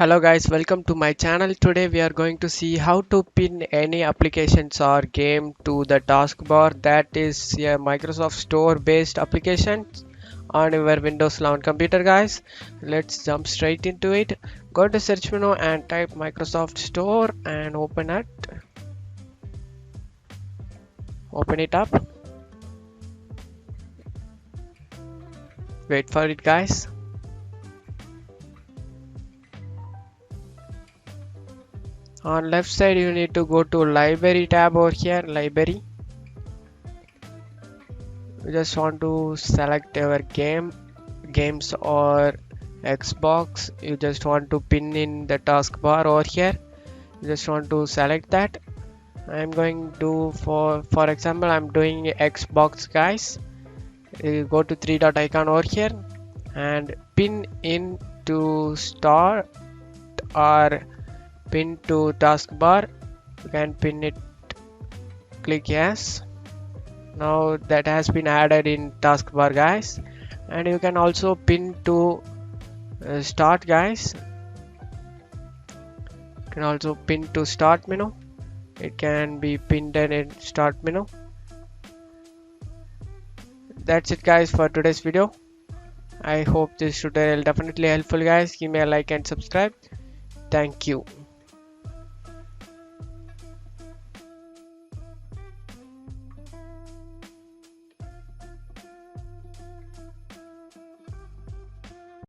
Hello guys, welcome to my channel. Today we are going to see how to pin any applications or game to the taskbar. That is a Microsoft Store based application on your Windows 11 computer guys. Let's jump straight into it. Go to search menu and type Microsoft Store and open it up. Wait for it guys. On left side you need to go to library tab over here, library. You just want to select your games or Xbox. You just want to pin in the taskbar over here. You just want to select that. I'm going to for example I'm doing Xbox guys. You go to three dot icon over here and pin in to start or pin to taskbar. You can pin it, click yes. Now that has been added in taskbar guys, and you can also pin to start guys. You can also pin to start menu. It can be pinned in start menu. That's it guys for today's video. I hope this tutorial definitely helpful guys. Give me a like and subscribe. Thank you.